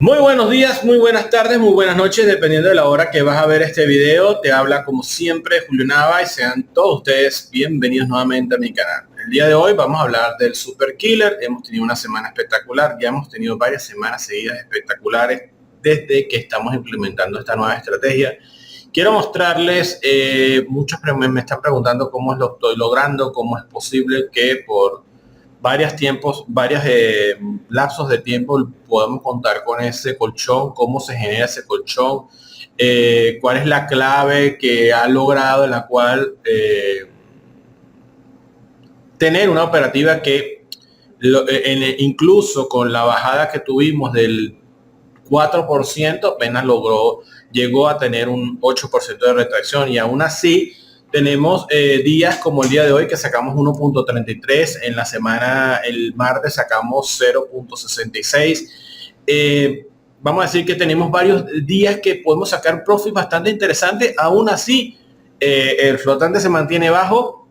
Muy buenos días, muy buenas tardes, muy buenas noches, dependiendo de la hora que vas a ver este video. Te habla como siempre Julio Nava y sean todos ustedes bienvenidos nuevamente a mi canal. El día de hoy vamos a hablar del Super Killer. Hemos tenido una semana espectacular, ya hemos tenido varias semanas seguidas espectaculares desde que estamos implementando esta nueva estrategia. Quiero mostrarles, muchos me están preguntando cómo lo estoy logrando, cómo es posible que por varios lapsos de tiempo podemos contar con ese colchón, cómo se genera ese colchón, cuál es la clave que ha logrado en la cual tener una operativa que incluso con la bajada que tuvimos del 4% apenas llegó a tener un 8% de retracción y aún así tenemos días como el día de hoy que sacamos 1.33, en la semana el martes sacamos 0.66. Vamos a decir que tenemos varios días que podemos sacar profit bastante interesante, aún así el flotante se mantiene bajo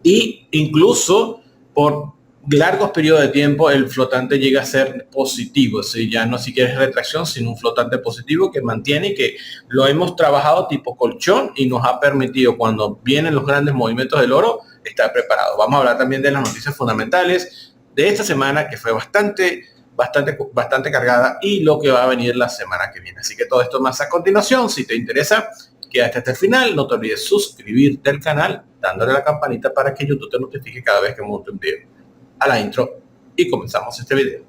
y incluso por largos periodos de tiempo el flotante llega a ser positivo, ¿sí? Ya no si quieres retracción, sino un flotante positivo que mantiene y que lo hemos trabajado tipo colchón y nos ha permitido cuando vienen los grandes movimientos del oro estar preparado. Vamos a hablar también de las noticias fundamentales de esta semana que fue bastante cargada y lo que va a venir la semana que viene. Así que todo esto más a continuación. Si te interesa, quédate hasta el final. No te olvides suscribirte al canal dándole a la campanita para que YouTube te notifique cada vez que monte un video. A la intro y comenzamos este video.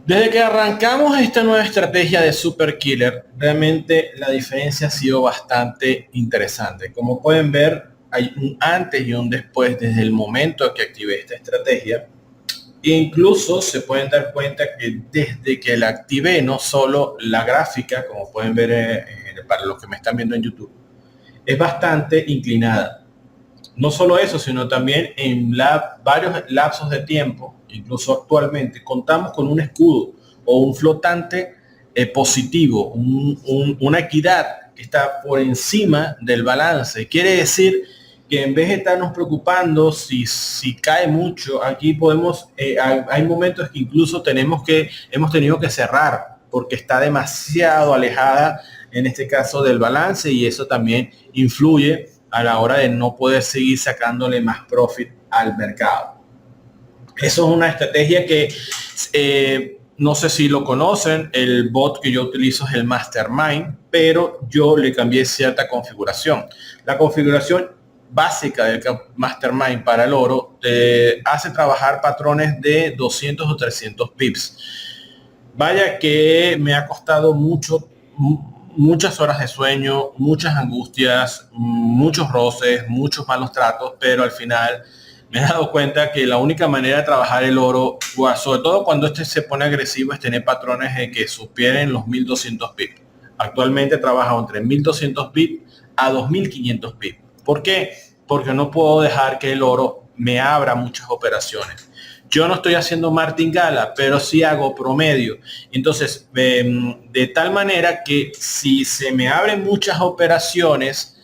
Desde que arrancamos esta nueva estrategia de Super Killer, realmente la diferencia ha sido bastante interesante. Como pueden ver, hay un antes y un después desde el momento que activé esta estrategia. Incluso se pueden dar cuenta que desde que la activé, no solo la gráfica, como pueden ver para los que me están viendo en YouTube, es bastante inclinada. No solo eso, sino también en varios lapsos de tiempo, incluso actualmente, contamos con un escudo o un flotante positivo, una equidad que está por encima del balance. Quiere decir que en vez de estarnos preocupando si cae mucho, aquí podemos, hay momentos que incluso hemos tenido que cerrar porque está demasiado alejada, en este caso, del balance, y eso también influye a la hora de no poder seguir sacándole más profit al mercado. Eso es una estrategia que no sé si lo conocen, el bot que yo utilizo es el Mastermind, pero yo le cambié cierta configuración. La configuración básica del Mastermind para el oro hace trabajar patrones de 200 o 300 pips. Vaya que me ha costado muchas horas de sueño, muchas angustias, muchos roces, muchos malos tratos, pero al final me he dado cuenta que la única manera de trabajar el oro, sobre todo cuando este se pone agresivo, es tener patrones de que superen los 1200 pips. Actualmente trabaja entre 1200 pips a 2500 pips. ¿Por qué? Porque no puedo dejar que el oro me abra muchas operaciones. Yo no estoy haciendo martingala, pero sí hago promedio. Entonces, de tal manera que si se me abren muchas operaciones,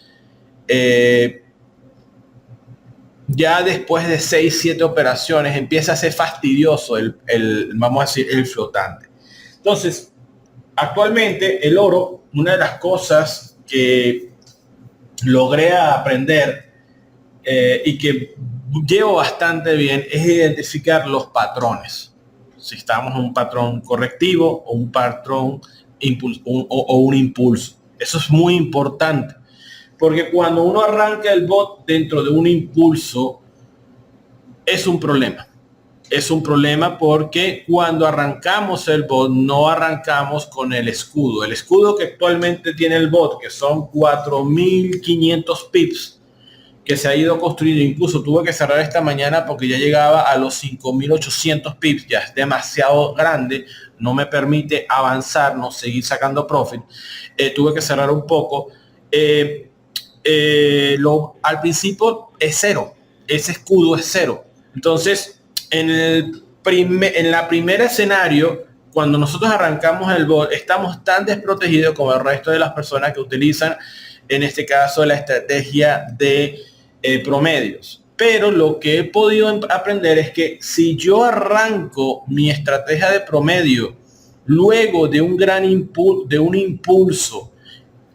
ya después de 6, 7 operaciones empieza a ser fastidioso vamos a decir, el flotante. Entonces, actualmente el oro, una de las cosas que logré aprender y que llevo bastante bien es identificar los patrones. Si estamos en un patrón correctivo o un patrón o un impulso. Eso es muy importante. Porque cuando uno arranca el bot dentro de un impulso, es un problema. Es un problema porque cuando arrancamos el bot, no arrancamos con el escudo. El escudo que actualmente tiene el bot, que son 4500 pips, que se ha ido construyendo, incluso tuve que cerrar esta mañana porque ya llegaba a los 5800 pips, ya es demasiado grande, no me permite avanzar, no seguir sacando profit, tuve que cerrar un poco. Al principio es cero, ese escudo es cero. Entonces, en la primera escenario, cuando nosotros arrancamos el bot, estamos tan desprotegidos como el resto de las personas que utilizan, en este caso, la estrategia de promedios. Pero lo que he podido aprender es que si yo arranco mi estrategia de promedio luego de un gran impulso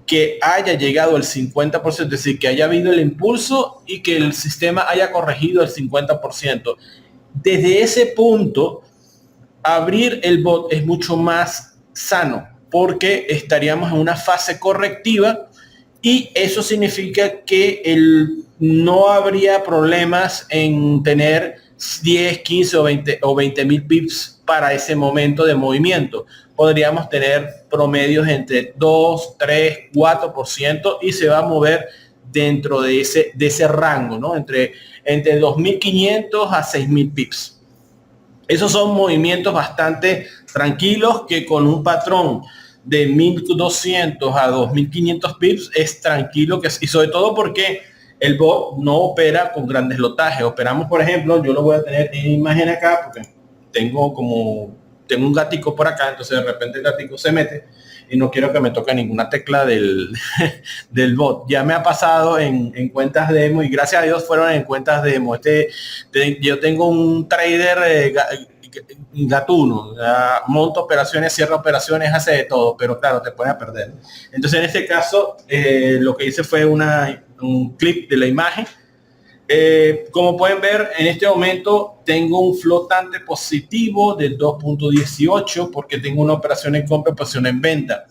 que haya llegado el 50%, es decir, que haya habido el impulso y que el sistema haya corregido el 50%. Desde ese punto, abrir el bot es mucho más sano porque estaríamos en una fase correctiva y eso significa que no habría problemas en tener 10, 15 o 20 mil pips para ese momento de movimiento. Podríamos tener promedios entre 2, 3, 4% y se va a mover dentro de ese rango, ¿no? Entre 2.500 a 6.000 pips. Esos son movimientos bastante tranquilos que con un patrón de 1.200 a 2.500 pips es tranquilo, y sobre todo porque el bot no opera con grandes lotajes. Operamos, por ejemplo, yo lo voy a tener en imagen acá porque tengo un gatico por acá, entonces de repente el gatico se mete y no quiero que me toque ninguna tecla del bot. Ya me ha pasado en cuentas demo y gracias a Dios fueron en cuentas demo. Yo tengo un trader gatuno, monta operaciones, cierra operaciones, hace de todo, pero claro, te puede perder. Entonces en este caso lo que hice fue un clip de la imagen. Como pueden ver, en este momento tengo un flotante positivo de 2.18 porque tengo una operación en compra, operación en venta.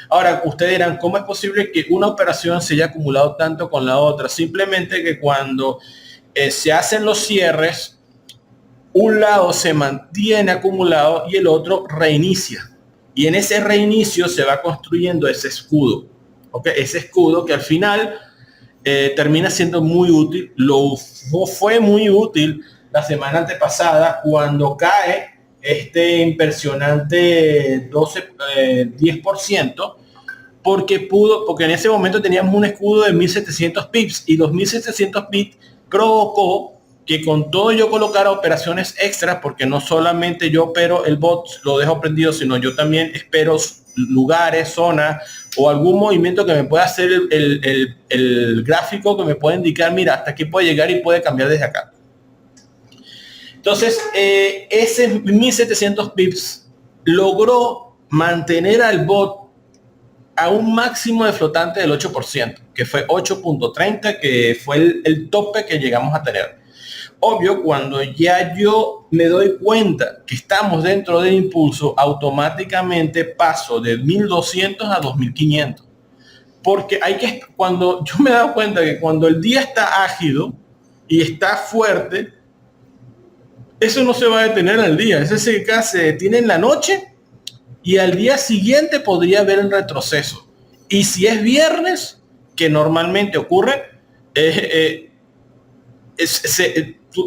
Ahora, ustedes dirán, ¿cómo es posible que una operación se haya acumulado tanto con la otra? Simplemente que cuando se hacen los cierres, un lado se mantiene acumulado y el otro reinicia. Y en ese reinicio se va construyendo ese escudo. ¿Okay? Ese escudo que al final termina siendo muy útil. Fue muy útil la semana antepasada cuando cae este impresionante 10%, porque en ese momento teníamos un escudo de 1.700 pips y los 1.700 pips provocó que con todo yo colocara operaciones extras, porque no solamente yo opero el bot, lo dejo prendido, sino yo también espero lugares, zonas o algún movimiento que me pueda hacer el gráfico que me pueda indicar, mira, hasta aquí puede llegar y puede cambiar desde acá. Entonces, ese 1.700 pips logró mantener al bot a un máximo de flotante del 8%, que fue 8.30, que fue el tope que llegamos a tener. Obvio, cuando ya yo me doy cuenta que estamos dentro del impulso, automáticamente paso de 1.200 a 2.500. Porque cuando yo me he dado cuenta que cuando el día está ágido y está fuerte, eso no se va a detener al día. Ese se detiene en la noche y al día siguiente podría haber un retroceso. Y si es viernes, que normalmente ocurre,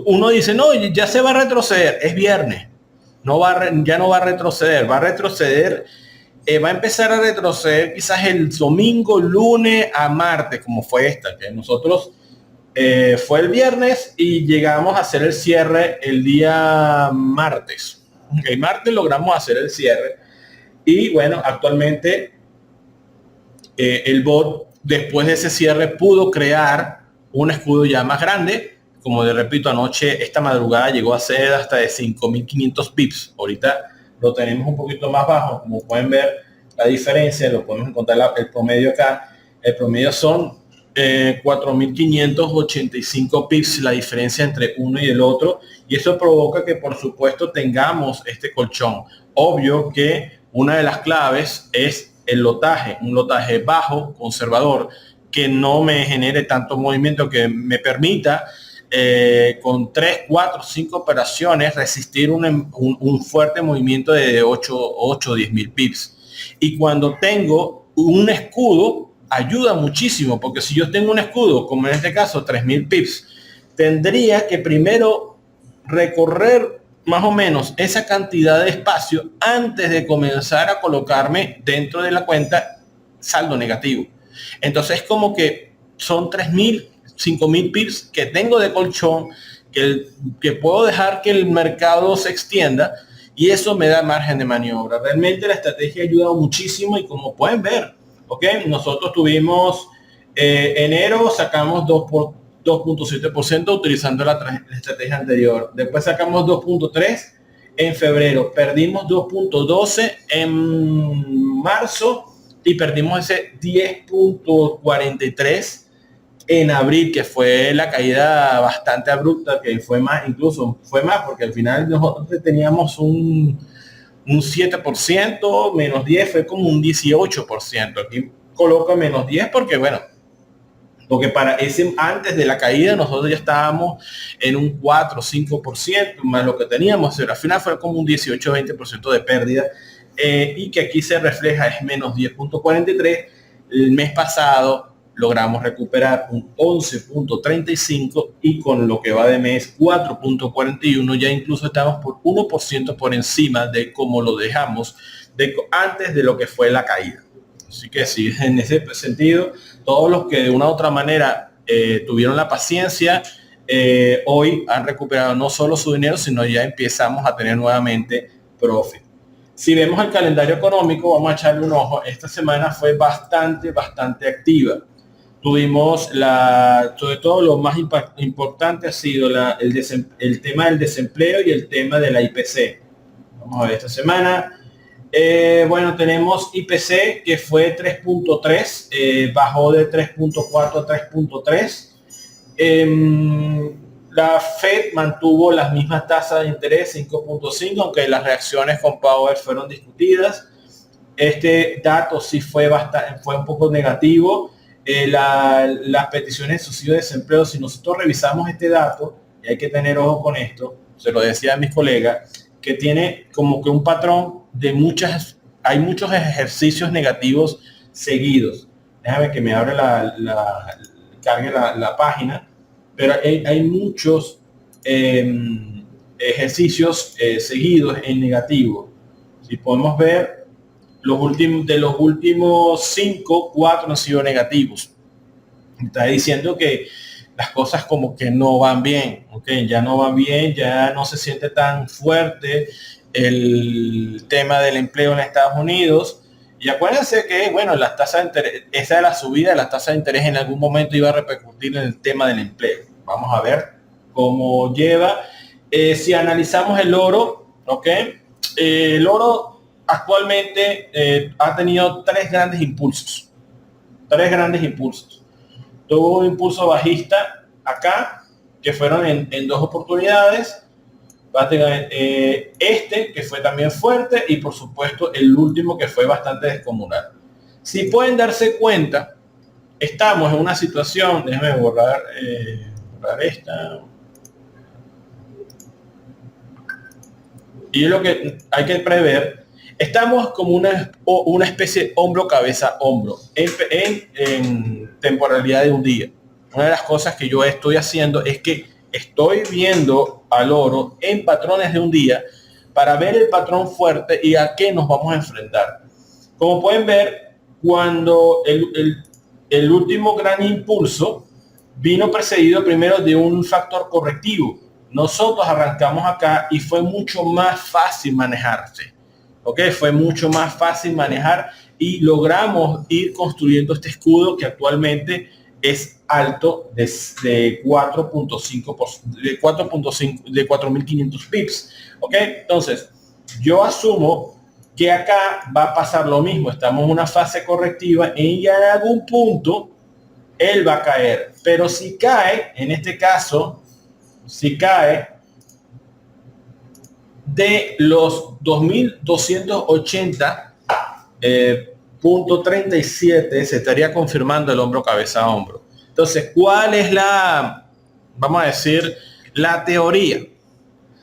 uno dice, no, ya se va a retroceder, es viernes, ya no va a retroceder, va a empezar a retroceder quizás el domingo, lunes a martes, como fue esta, que nosotros fue el viernes y llegamos a hacer el cierre el día martes. El martes logramos hacer el cierre y bueno, actualmente el bot después de ese cierre pudo crear un escudo ya más grande. Como les repito, anoche, esta madrugada llegó a ser hasta de 5.500 pips. Ahorita lo tenemos un poquito más bajo. Como pueden ver la diferencia, lo podemos encontrar el promedio acá. El promedio son 4.585 pips, la diferencia entre uno y el otro. Y eso provoca que, por supuesto, tengamos este colchón. Obvio que una de las claves es el lotaje, un lotaje bajo, conservador, que no me genere tanto movimiento, que me permita con 3, 4, 5 operaciones resistir un fuerte movimiento de 8 10 mil pips. Y cuando tengo un escudo, ayuda muchísimo, porque si yo tengo un escudo, como en este caso 3.000 pips, tendría que primero recorrer más o menos esa cantidad de espacio antes de comenzar a colocarme dentro de la cuenta saldo negativo. Entonces como que son 3.000, 5.000 pips que tengo de colchón, que puedo dejar que el mercado se extienda y eso me da margen de maniobra. Realmente la estrategia ha ayudado muchísimo y como pueden ver, nosotros tuvimos enero, sacamos 2.7% utilizando la estrategia anterior. Después sacamos 2.3 en febrero, perdimos 2.12 en marzo y perdimos ese 10.43 en abril, que fue la caída bastante abrupta, que fue más, incluso fue más, porque al final nosotros teníamos un 7%, menos 10 fue como un 18%. Aquí coloco menos 10 porque, bueno, porque para ese, antes de la caída, nosotros ya estábamos en un 4 o 5%, más lo que teníamos, pero al final fue como un 18-20% de pérdida, y que aquí se refleja es menos 10.43. El mes pasado logramos recuperar un 11.35 y con lo que va de mes 4.41, ya incluso estamos por 1% por encima de cómo lo dejamos antes de lo que fue la caída. Así que sí, en ese sentido, todos los que de una u otra manera tuvieron la paciencia, hoy han recuperado no solo su dinero, sino ya empezamos a tener nuevamente profit. Si vemos el calendario económico, vamos a echarle un ojo. Esta semana fue bastante activa. Tuvimos sobre todo lo más importante ha sido el tema del desempleo y el tema de la IPC. Vamos a ver esta semana. Bueno, tenemos IPC que fue 3.3, bajó de 3.4 a 3.3. La Fed mantuvo las mismas tasas de interés, 5.5, aunque las reacciones con Powell fueron discutidas. Este dato sí fue un poco negativo. Las peticiones de subsidio de desempleo, si nosotros revisamos este dato, y hay que tener ojo con esto, se lo decía a mis colegas, que tiene como que un patrón de hay muchos ejercicios negativos seguidos. Déjame que me abra cargue la página, pero hay muchos ejercicios seguidos en negativo. Si podemos ver, de los últimos 5, 4 han sido negativos. Está diciendo que las cosas como que no van bien, ¿okay? Ya no van bien, ya no se siente tan fuerte el tema del empleo en Estados Unidos. Y acuérdense que, bueno, las tasas de interés, esa de la subida de las tasas de interés en algún momento iba a repercutir en el tema del empleo. Vamos a ver cómo lleva. Si analizamos el oro, ¿ok? El oro actualmente ha tenido tres grandes impulsos. Tuvo un impulso bajista acá, que fueron en dos oportunidades. Que fue también fuerte, y por supuesto el último, que fue bastante descomunal. Si pueden darse cuenta, estamos en una situación, déjenme borrar esta, y es lo que hay que prever. Estamos como una especie de hombro, cabeza, hombro en temporalidad de un día. Una de las cosas que yo estoy haciendo es que estoy viendo al oro en patrones de un día para ver el patrón fuerte y a qué nos vamos a enfrentar. Como pueden ver, cuando el último gran impulso vino precedido primero de un factor correctivo. Nosotros arrancamos acá y fue mucho más fácil manejarse. ¿Ok? Fue mucho más fácil manejar y logramos ir construyendo este escudo que actualmente es alto de 4.5 de 4.500 pips. ¿Ok? Entonces, yo asumo que acá va a pasar lo mismo. Estamos en una fase correctiva y ya en algún punto él va a caer. Pero si cae, en este caso, si cae de los 2280.37, se estaría confirmando el hombro cabeza a hombro. Entonces, ¿cuál es vamos a decir, la teoría?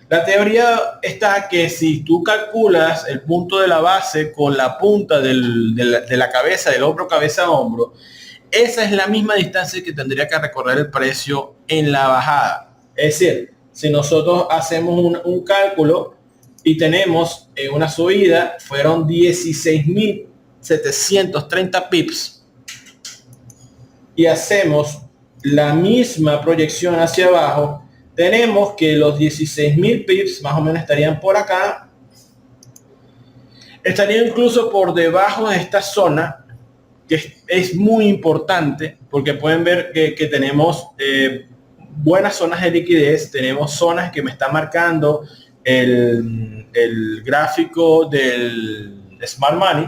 La teoría está que si tú calculas el punto de la base con la punta de la cabeza, del hombro cabeza a hombro, esa es la misma distancia que tendría que recorrer el precio en la bajada. Es decir, si nosotros hacemos un cálculo y tenemos una subida, fueron 16.730 pips, y hacemos la misma proyección hacia abajo, tenemos que los 16.000 pips más o menos estarían por acá, estarían incluso por debajo de esta zona, que es muy importante, porque pueden ver que tenemos buenas zonas de liquidez, tenemos zonas que me está marcando el gráfico del Smart Money,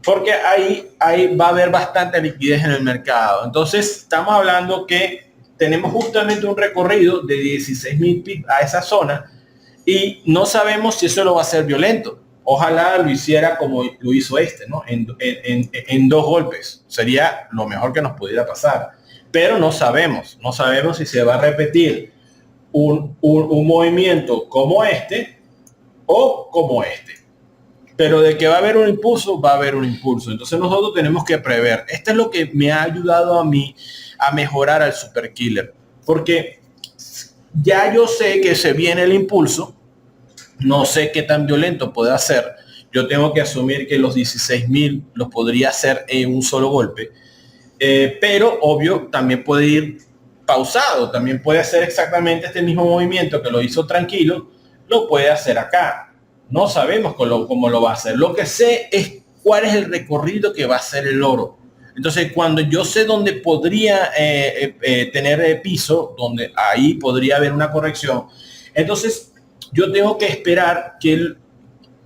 porque ahí va a haber bastante liquidez en el mercado. Entonces estamos hablando que tenemos justamente un recorrido de 16.000 pips a esa zona y no sabemos si eso lo va a hacer violento. Ojalá lo hiciera como lo hizo este, ¿no? En dos golpes. Sería lo mejor que nos pudiera pasar. Pero no sabemos si se va a repetir un movimiento como este o como este. Pero de que va a haber un impulso, va a haber un impulso. Entonces nosotros tenemos que prever. Esto es lo que me ha ayudado a mí a mejorar al Super Killer. Porque ya yo sé que se viene el impulso. No sé qué tan violento puede ser. Yo tengo que asumir que los 16.000 los podría hacer en un solo golpe. Pero obvio, también puede ir pausado. También puede hacer exactamente este mismo movimiento que lo hizo tranquilo. Lo puede hacer acá. No sabemos cómo lo va a hacer. Lo que sé es cuál es el recorrido que va a hacer el oro. Entonces, cuando yo sé dónde podría tener piso, donde ahí podría haber una corrección, entonces yo tengo que esperar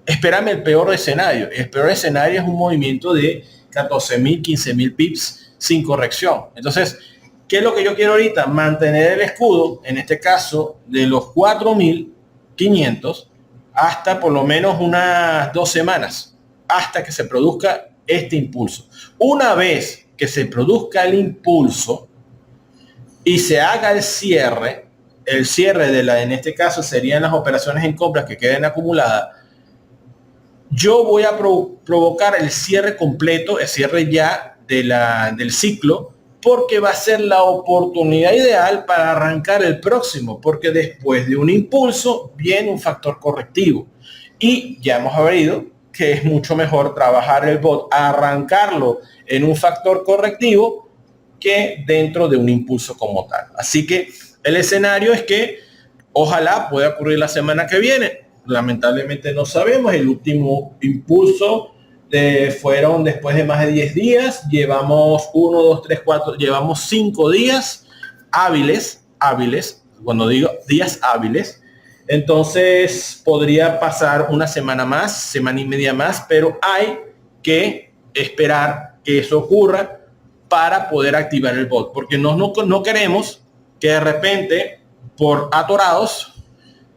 esperarme el peor escenario. El peor escenario es un movimiento de 14.000, 15.000 pips sin corrección. Entonces, ¿qué es lo que yo quiero ahorita? Mantener el escudo, en este caso, de los 4.500 hasta por lo menos unas 2 semanas, hasta que se produzca este impulso. Una vez que se produzca el impulso y se haga el cierre en este caso serían las operaciones en compras que queden acumuladas, yo voy a provocar el cierre completo, el cierre ya del ciclo, porque va a ser la oportunidad ideal para arrancar el próximo, porque después de un impulso viene un factor correctivo. Y ya hemos hablado que es mucho mejor trabajar el bot, arrancarlo en un factor correctivo que dentro de un impulso como tal. Así que el escenario es que ojalá pueda ocurrir la semana que viene. Lamentablemente no sabemos. El último impulso fueron después de más de 10 días. Llevamos 1, 2, 3, 4, llevamos 5 días hábiles. Cuando digo días hábiles, entonces podría pasar una semana más, semana y media más, pero hay que esperar que eso ocurra para poder activar el bot, porque no queremos que de repente por atorados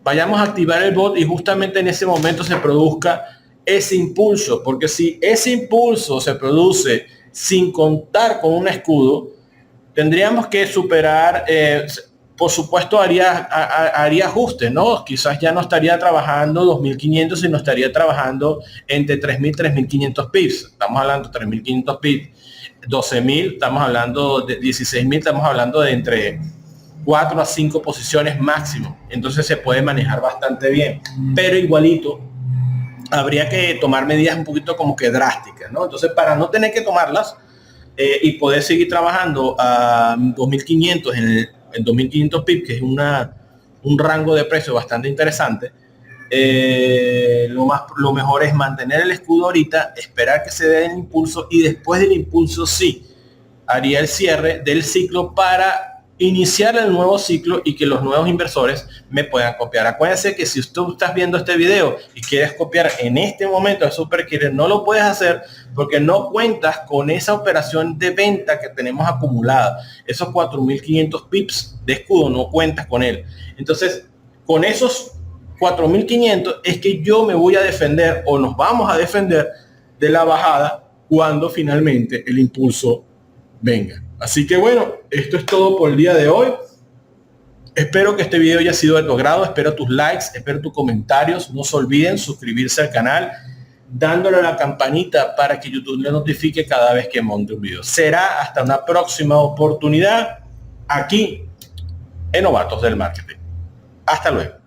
vayamos a activar el bot y justamente en ese momento se produzca ese impulso, porque si ese impulso se produce sin contar con un escudo, tendríamos que superar, por supuesto haría ajustes, ¿no? Quizás ya no estaría trabajando 2.500, sino estaría trabajando entre 3.000, 3.500 pips. Estamos hablando de 3.500 pips, 12.000, estamos hablando de 16.000, estamos hablando de entre 4 a 5 posiciones máximo. Entonces se puede manejar bastante bien, pero igualito habría que tomar medidas un poquito como que drásticas, ¿no? Entonces, para no tener que tomarlas y poder seguir trabajando a 2.500 en 2.500 pips, que es un rango de precio bastante interesante, lo mejor es mantener el escudo ahorita, esperar que se dé el impulso y después del impulso sí haría el cierre del ciclo para iniciar el nuevo ciclo y que los nuevos inversores me puedan copiar. Acuérdense que si tú estás viendo este video y quieres copiar en este momento el Super Killer, no lo puedes hacer porque no cuentas con esa operación de venta que tenemos acumulada. Esos 4.500 pips de escudo no cuentas con él. Entonces, con esos 4.500 es que yo me voy a defender o nos vamos a defender de la bajada cuando finalmente el impulso venga. Así que bueno, esto es todo por el día de hoy. Espero que este video haya sido de tu agrado. Espero tus likes, espero tus comentarios. No se olviden suscribirse al canal, dándole a la campanita para que YouTube le notifique cada vez que monte un video. Será hasta una próxima oportunidad aquí en Novatos del Marketing. Hasta luego.